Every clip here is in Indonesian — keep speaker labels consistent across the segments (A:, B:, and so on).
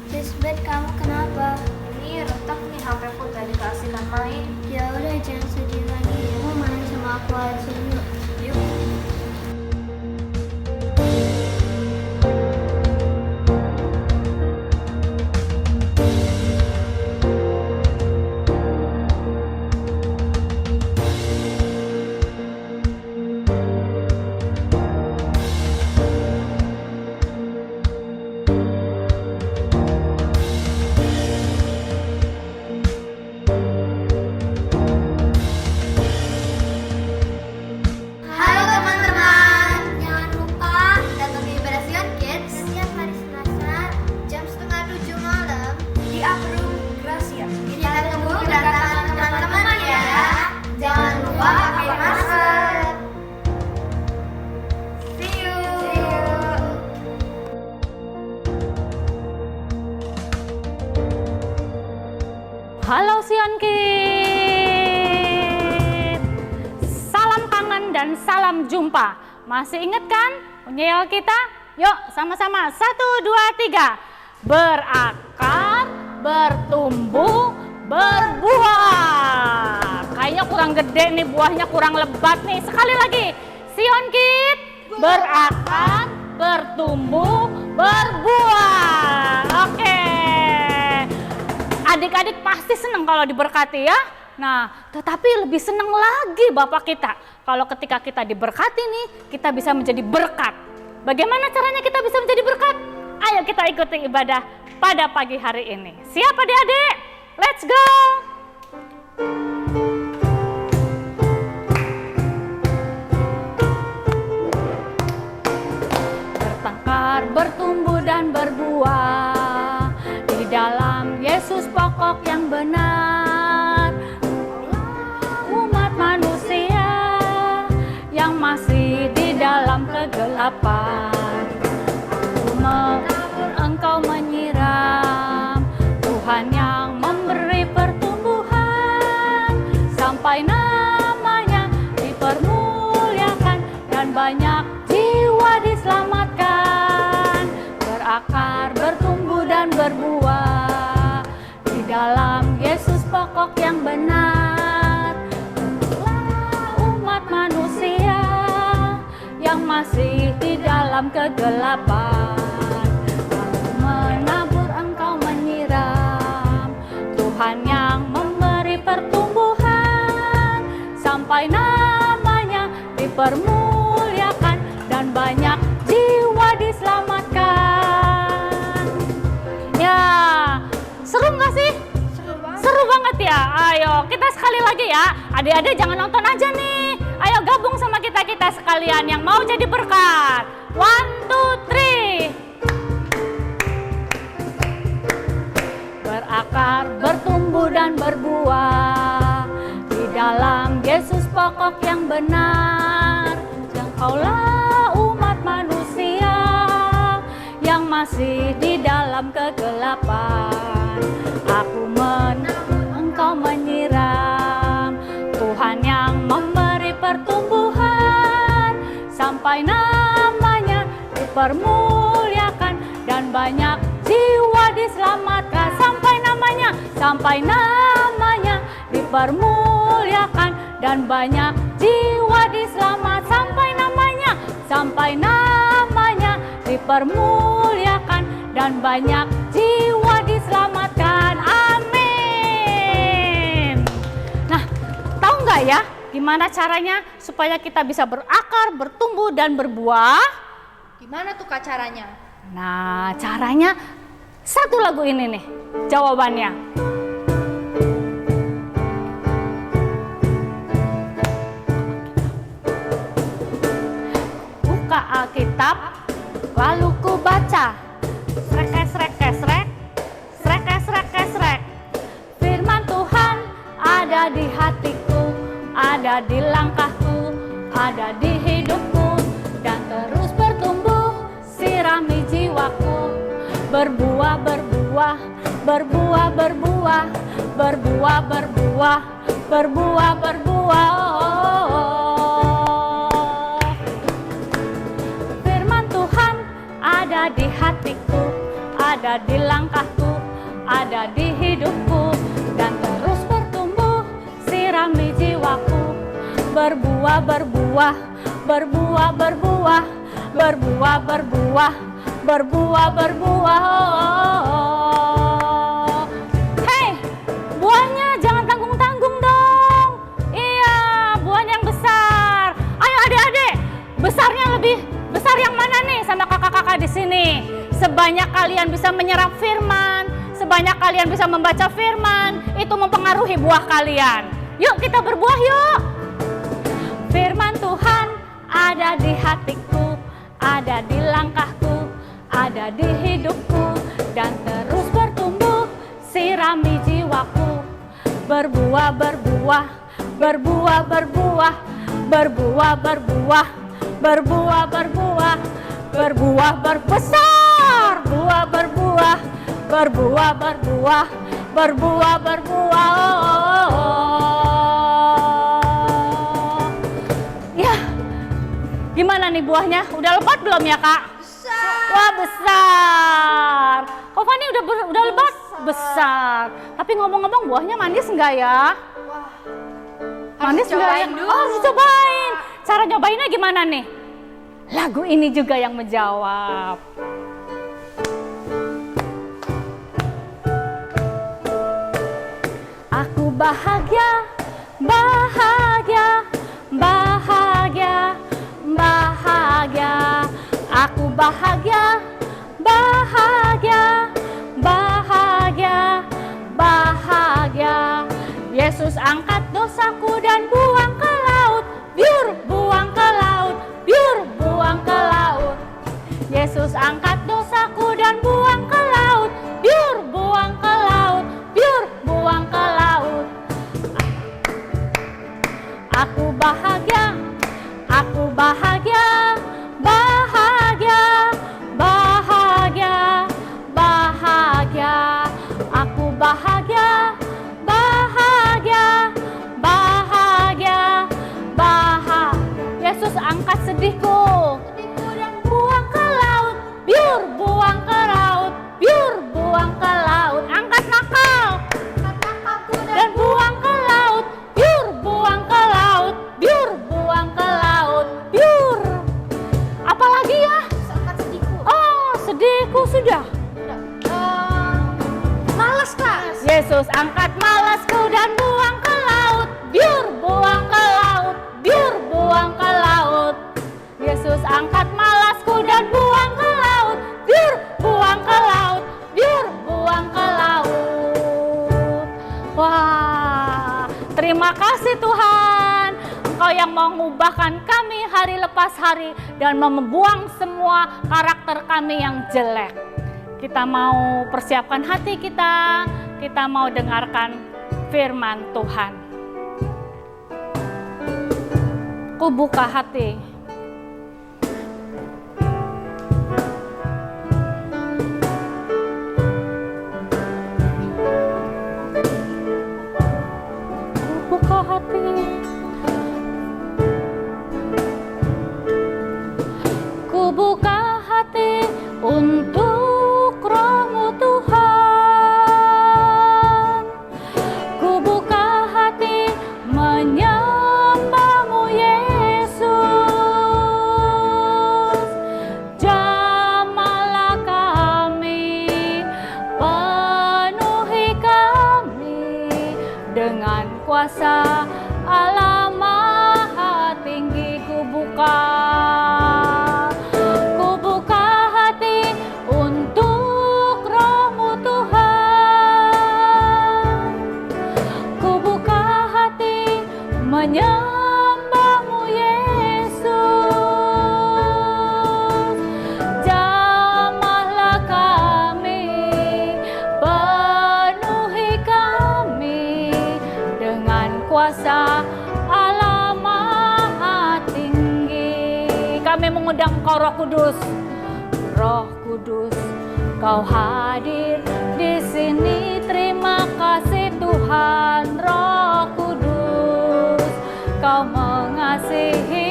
A: Lisbeth, kamu kenapa?
B: Ini retak nih HP-ku tadi keasikan main.
A: Ya udah, jangan sedih lagi. Kamu main sama aku aja yuk.
B: Yuk.
A: Halo teman-teman, jangan lupa datang ke ibadah Sion Kids setiap hari Selasa jam 6:30 malam
B: Di Uproom Gracia.
A: Kita tunggu kedatangan teman-teman ya. Jangan lupa pakai masker.
B: See you.
C: Halo Sion Kids, salam kangen dan salam jumpa. Masih inget kan unyel kita? Yuk sama-sama 1, 2, 3. Berakar, bertumbuh, berbuah. Kayaknya kurang gede nih, buahnya kurang lebat nih. Sekali lagi, Sion Kids, berakar, bertumbuh, berbuah. Oke. Adik-adik pasti senang kalau diberkati ya. Nah, tetapi lebih senang lagi Bapak kita kalau ketika kita diberkati nih, kita bisa menjadi berkat. Bagaimana caranya kita bisa menjadi berkat? Ayo kita ikuti ibadah pada pagi hari ini. Siap adik-adik? Let's go! Bertengkar, bertumbuh dan berbuah di dalam Yesus pokok yang benar. Umat manusia yang masih di dalam kegelapan, Engkau menyiram, Tuhan yang memberi pertumbuhan, sampai namanya dipermuliakan dan banyak jiwa diselamatkan. Berakar, bertumbuh dan berbuah di dalam Yesus pokok yang benar. Umat manusia yang masih di dalam kegelapan, menabur engkau menyiram, Tuhan yang memberi pertumbuhan, sampai namanya dipermuliakan dan banyak jiwa diselamatkan. Ya, seru nggak sih? Seru banget ya. Ayo kita sekali lagi ya. Adik-adik jangan nonton aja nih. Ayo gabung sama kita sekalian yang mau jadi berkat. 1, 2, 3. Berakar, bertumbuh dan berbuah di dalam Yesus pokok yang benar. Jangkaulah umat manusia yang masih di dalam kegelapan. Aku menabur, engkau menyiram, Tuhan yang memberi pertumbuhan, sampai namanya dipermuliakan dan banyak jiwa diselamatkan. Sampai namanya dipermuliakan dan banyak jiwa diselamatkan. Sampai namanya dipermuliakan dan banyak jiwa diselamatkan. Amin. Nah, tahu nggak ya gimana caranya supaya kita bisa berakar, bertumbuh dan berbuah?
B: Gimana tuh Kak caranya?
C: Nah, caranya satu lagu ini nih jawabannya. Buka Alkitab, lalu ku baca. Srek, srek, srek, srek, srek, srek. Firman Tuhan ada di hatiku, ada di langkahku, ada di hidupku, dan terus bertumbuh, sirami jiwaku. Berbuah, berbuah, berbuah, berbuah, berbuah, berbuah, berbuah, berbuah. Firman Tuhan ada di hatiku, ada di langkahku, ada di hidupku dan terus bertumbuh, sirami jiwaku, berbuah, berbuah, berbuah, berbuah, berbuah, berbuah, berbuah, berbuah. Hei, buahnya jangan tanggung-tanggung dong. Iya, buahnya yang besar. Ayo adik-adik, besarnya lebih besar yang mana nih sama kakak-kakak di sini? Sebanyak kalian bisa menyerap firman, sebanyak kalian bisa membaca firman, itu mempengaruhi buah kalian. Yuk kita berbuah yuk. Firman Tuhan ada di hatiku, ada di langkahku, ada di hidupku, dan terus bertumbuh, sirami jiwaku, berbuah, berbuah, berbuah, berbuah, berbuah, berbuah, berbuah, berbuah, berbuah, berbesar, buah berbuah, berbuah, berbuah, berbuah, berbuah. Ya, gimana nih buahnya? Udah lebat belum ya kak?
A: Besar.
C: Wah besar. Kok Fani udah lebat? Besar. Tapi ngomong-ngomong buahnya manis nggak ya?
A: Wah.
C: Manis nggak ya?
A: cobain dulu.
C: Oh harus cobain. Cara nyobainnya gimana nih? Lagu ini juga yang menjawab. Aku bahagia, bahagia, bahagia, bahagia. Aku bahagia, bahagia, bahagia, bahagia. Yesus angkat dosaku dan buang ke laut, biur buang ke laut, biur buang ke laut. Yesus angkat dosaku dan buang ke laut, biur buang ke laut, biur buang ke laut. Aku bahagia, aku bahagia, bahagia, bahagia, bahagia. Aku bahagia, bahagia, bahagia, bahagia. Yesus angkat sedihku, dan buang ke laut, biur buang ke laut, biur buang ke laut. Angkat nakal, dan buang ke laut, biur buang ke laut, biur buang ke laut, biur. Apalagi ya?
A: Angkat sedihku.
C: Oh, sedihku sudah.
A: Malas kak.
C: Yesus angkat malasku dan buang ke laut, biur buang ke laut, biur buang ke laut. Yesus angkat malasku dan buang ke laut, biur buang ke laut, biur buang ke laut. Wah, terima kasih Tuhan. Engkau yang mengubahkan kami hari lepas hari dan membuang semua karakter kami yang jelek. Kita mau persiapkan hati kita mau dengarkan firman Tuhan. Ku buka hati. Ku buka hati. Ku buka hati untuk Roh-Mu Tuhan. Ku buka hati menyembah-Mu Yesus. Jamahlah kami, penuhi kami dengan kuasa Allah Maha Tinggi. Ku buka hati untuk Roh-Mu Tuhan. Ku buka hati menyembah-Mu Yesus. Jamahlah kami, penuhi kami dengan kuasa Allah Maha Tinggi. Kami mengundang Engkau Roh Kudus. Roh Kudus, Kau hadir di sini. Terima kasih Tuhan. Roh Kudus, Kau mengasihiku.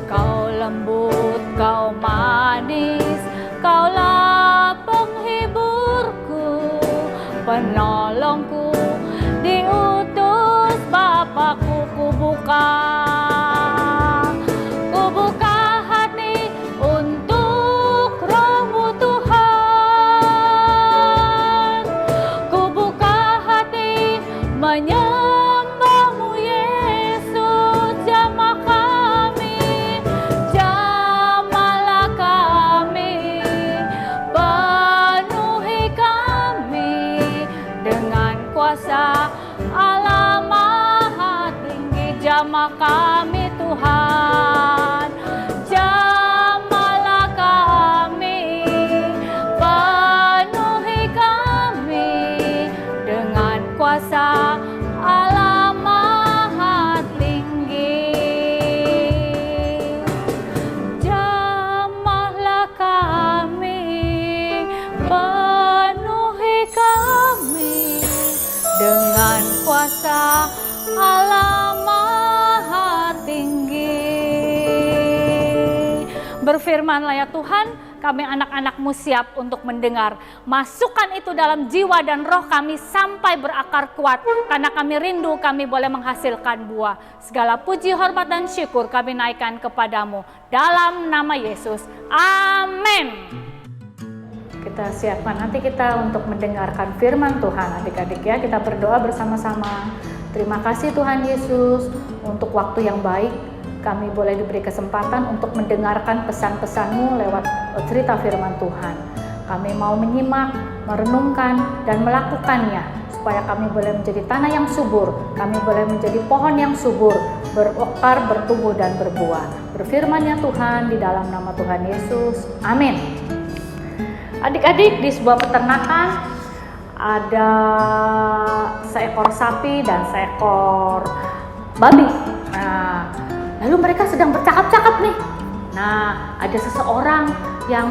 C: Kau lembut, Kau manis, Kau Berfirman-Lah ya Tuhan, kami anak-anak-Mu siap untuk mendengar. Masukkan itu dalam jiwa dan roh kami sampai berakar kuat. Karena kami rindu kami boleh menghasilkan buah. Segala puji, hormat, dan syukur kami naikkan kepadamu. Dalam nama Yesus. Amin. Kita siapkan nanti kita untuk mendengarkan firman Tuhan. Adik-adik ya, kita berdoa bersama-sama. Terima kasih Tuhan Yesus untuk waktu yang baik. Kami boleh diberi kesempatan untuk mendengarkan pesan-pesan-Mu lewat cerita firman Tuhan. Kami mau menyimak, merenungkan, dan melakukannya supaya kami boleh menjadi tanah yang subur. Kami boleh menjadi pohon yang subur, berakar, bertumbuh, dan berbuah. Berfirman ya Tuhan di dalam nama Tuhan Yesus. Amin. Adik-adik, di sebuah peternakan ada seekor sapi dan seekor babi. Nah, lalu mereka sedang bercakap-cakap nih. Nah, ada seseorang yang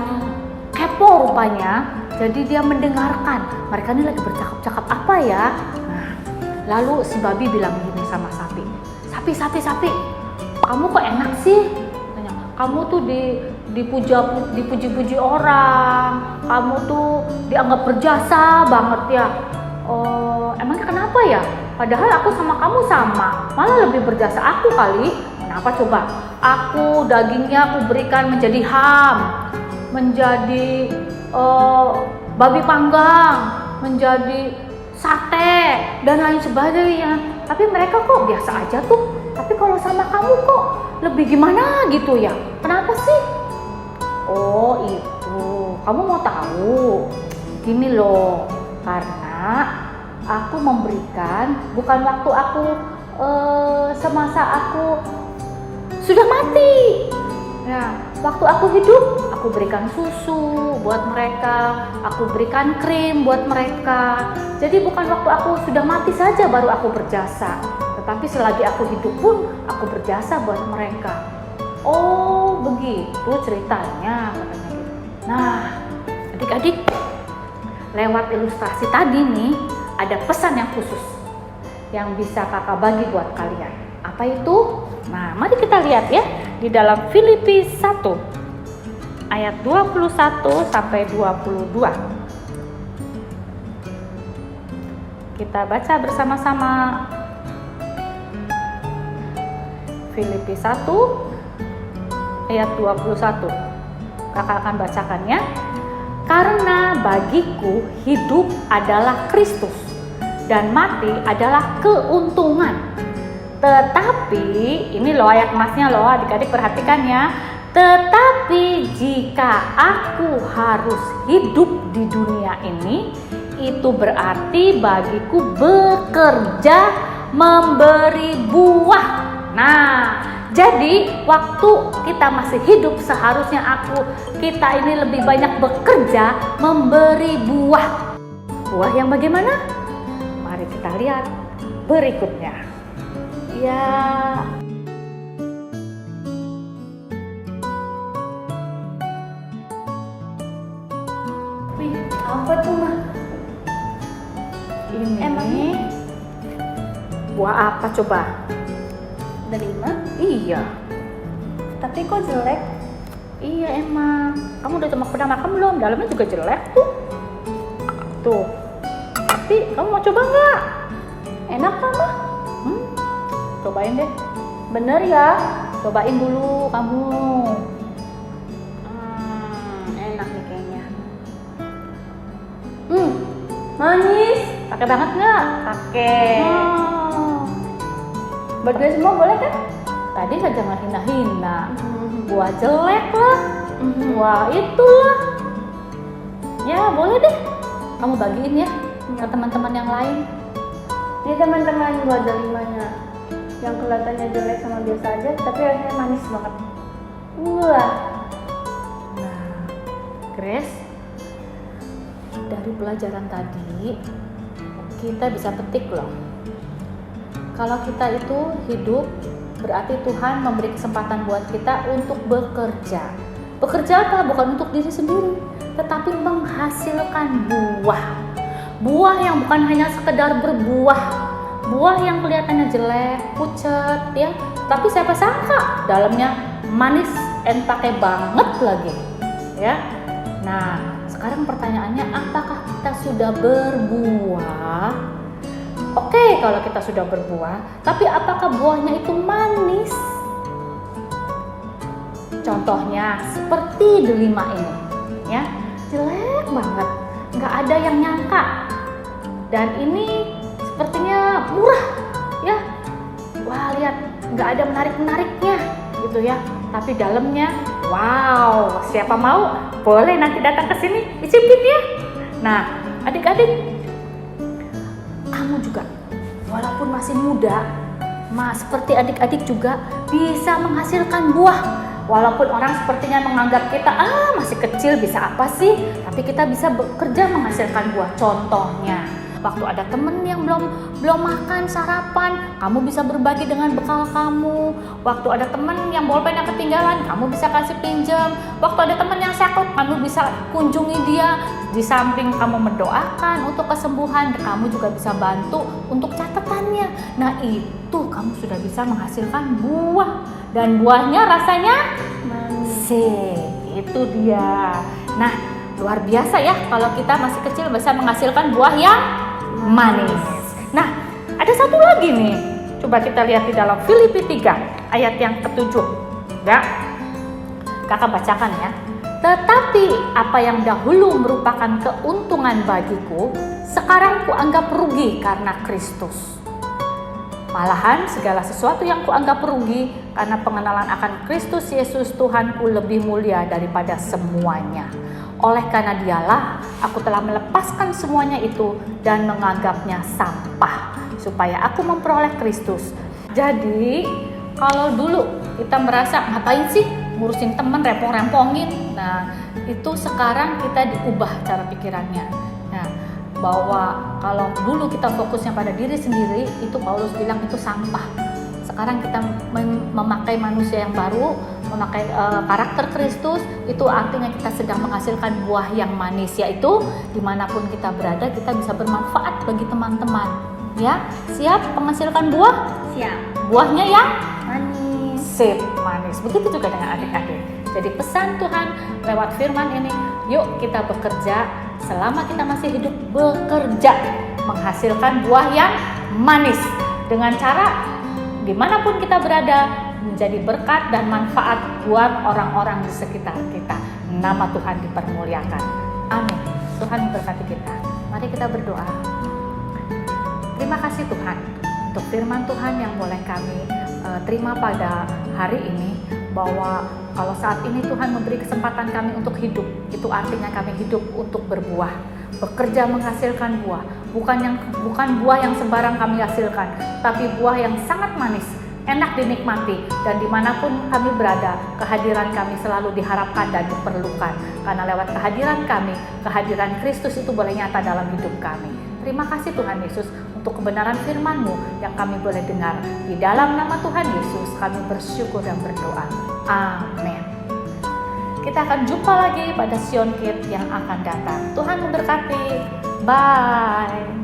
C: kepo rupanya, jadi dia mendengarkan. Mereka ini lagi bercakap-cakap apa ya? Nah, lalu si babi bilang gini sama sapi. Sapi, kamu kok enak sih? Tanya, kamu tuh dipuji-puji orang, kamu tuh dianggap berjasa banget ya. Oh, emangnya kenapa ya? Padahal aku sama kamu sama, malah lebih berjasa aku kali. Kenapa coba? Aku dagingnya aku berikan menjadi ham, menjadi babi panggang, menjadi sate dan lain sebagainya. Tapi mereka kok biasa aja tuh. Tapi kalau sama kamu kok lebih gimana gitu ya? Kenapa sih? Oh itu, kamu mau tahu? Gini loh, karena aku memberikan bukan waktu aku semasa aku sudah mati. Nah, waktu aku hidup, aku berikan susu buat mereka, aku berikan krim buat mereka. Jadi bukan waktu aku sudah mati saja baru aku berjasa, tetapi selagi aku hidup pun aku berjasa buat mereka. Oh begitu ceritanya, katanya gitu. Nah, adik-adik, lewat ilustrasi tadi nih, ada pesan yang khusus yang bisa kakak bagi buat kalian. Apa itu? Nah, mari kita lihat ya di dalam Filipi 1 ayat 21 sampai 22. Kita baca bersama-sama. Filipi 1 ayat 21. Kakak akan bacakan ya. Karena bagiku hidup adalah Kristus dan mati adalah keuntungan. Tetapi, ini loh ayat emasnya loh, adik-adik perhatikan ya. Tetapi jika aku harus hidup di dunia ini, itu berarti bagiku bekerja memberi buah. Nah, jadi waktu kita masih hidup seharusnya kita ini lebih banyak bekerja memberi buah. Buah yang bagaimana? Mari kita lihat berikutnya. Ya.
B: Wih, apa tuh mah?
C: Ini
B: Emangnya?
C: buah apa coba?
B: Delima?
C: Iya.
B: Tapi kok jelek?
C: Iya emang. Kamu udah pernah makan belum? Dalamnya juga jelek tuh. Tuh. Tapi kamu mau coba nggak?
B: Enak kan mah?
C: Cobain deh. Bener ya? Cobain dulu kamu. Enak nih kayaknya.
B: Manis.
C: Pakai banget nggak?
B: Pakai. Berdua semua boleh kan?
C: Tadi kan jangan hina-hina. Buah jelek lah. Buah itulah. Ya boleh deh. Kamu bagiin ya ke teman-teman yang lain.
B: Ini teman-teman buat delimanya yang kelihatannya jelek sama biasa aja, tapi rasanya manis banget. Wah.
C: Nah, Grace, dari pelajaran tadi kita bisa petik loh. Kalau kita itu hidup, berarti Tuhan memberi kesempatan buat kita untuk bekerja. Bekerja apa? Bukan untuk diri sendiri, tetapi menghasilkan buah. Buah yang bukan hanya sekedar berbuah. Buah yang kelihatannya jelek, pucat ya, tapi siapa sangka dalamnya manis, pakai banget lagi. Ya. Nah, sekarang pertanyaannya, apakah kita sudah berbuah? Oke, kalau kita sudah berbuah, tapi apakah buahnya itu manis? Contohnya seperti delima ini, ya, jelek banget, nggak ada yang nyangka. Dan ini sepertinya murah, ya. Wah, lihat, nggak ada menarik-menariknya, gitu ya. Tapi dalamnya, wow, siapa mau? Boleh nanti datang ke sini, icipin ya. Nah, adik-adik, kamu juga, walaupun masih muda, seperti adik-adik juga bisa menghasilkan buah. Walaupun orang sepertinya menganggap kita, masih kecil, bisa apa sih? Tapi kita bisa bekerja menghasilkan buah. Contohnya, waktu ada temen yang belum makan sarapan, kamu bisa berbagi dengan bekal kamu. Waktu ada temen yang bolpennya ketinggalan, kamu bisa kasih pinjam. Waktu ada temen yang sakit, kamu bisa kunjungi dia. Di samping kamu mendoakan untuk kesembuhan, kamu juga bisa bantu untuk catatannya. Nah, itu kamu sudah bisa menghasilkan buah. Dan buahnya rasanya manis. Itu dia. Nah, luar biasa ya kalau kita masih kecil bisa menghasilkan buah yang manis. Nah, ada satu lagi nih. Coba kita lihat di dalam Filipi 3 ayat yang ke-7. Ya. Kakak bacakan ya. Tetapi apa yang dahulu merupakan keuntungan bagiku, sekarang kuanggap rugi karena Kristus. Malahan segala sesuatu yang kuanggap rugi karena pengenalan akan Kristus Yesus Tuhanku lebih mulia daripada semuanya. Oleh karena dialah aku telah melepaskan semuanya itu dan menganggapnya sampah supaya aku memperoleh Kristus. Jadi kalau dulu kita merasa ngapain sih ngurusin temen, rempong-rempongin. Nah, itu sekarang kita diubah cara pikirannya. Nah, bahwa kalau dulu kita fokusnya pada diri sendiri, itu Paulus bilang itu sampah. Sekarang kita memakai manusia yang baru, memakai karakter Kristus, itu artinya kita sedang menghasilkan buah yang manis, yaitu dimanapun kita berada kita bisa bermanfaat bagi teman-teman. Ya, siap menghasilkan buah?
A: Siap.
C: Buahnya yang
A: Manis.
C: sip, manis. Begitu juga dengan adik-adik. Jadi pesan Tuhan lewat firman ini, yuk kita bekerja selama kita masih hidup, bekerja menghasilkan buah yang manis dengan cara dimanapun kita berada menjadi berkat dan manfaat buat orang-orang di sekitar kita. Nama Tuhan dipermuliakan. Amin. Tuhan memberkati kita. Mari kita berdoa. Terima kasih Tuhan untuk firman Tuhan yang boleh kami terima pada hari ini, bahwa kalau saat ini Tuhan memberi kesempatan kami untuk hidup, itu artinya kami hidup untuk berbuah, bekerja menghasilkan buah, bukan buah yang sembarang kami hasilkan, tapi buah yang sangat manis, enak dinikmati, dan dimanapun kami berada, kehadiran kami selalu diharapkan dan diperlukan, karena lewat kehadiran kami, kehadiran Kristus itu boleh nyata dalam hidup kami. Terima kasih Tuhan Yesus untuk kebenaran firman-Mu yang kami boleh dengar. Di dalam nama Tuhan Yesus kami bersyukur dan berdoa. Amin. Kita akan jumpa lagi pada Sion Kids yang akan datang. Tuhan memberkati. Bye.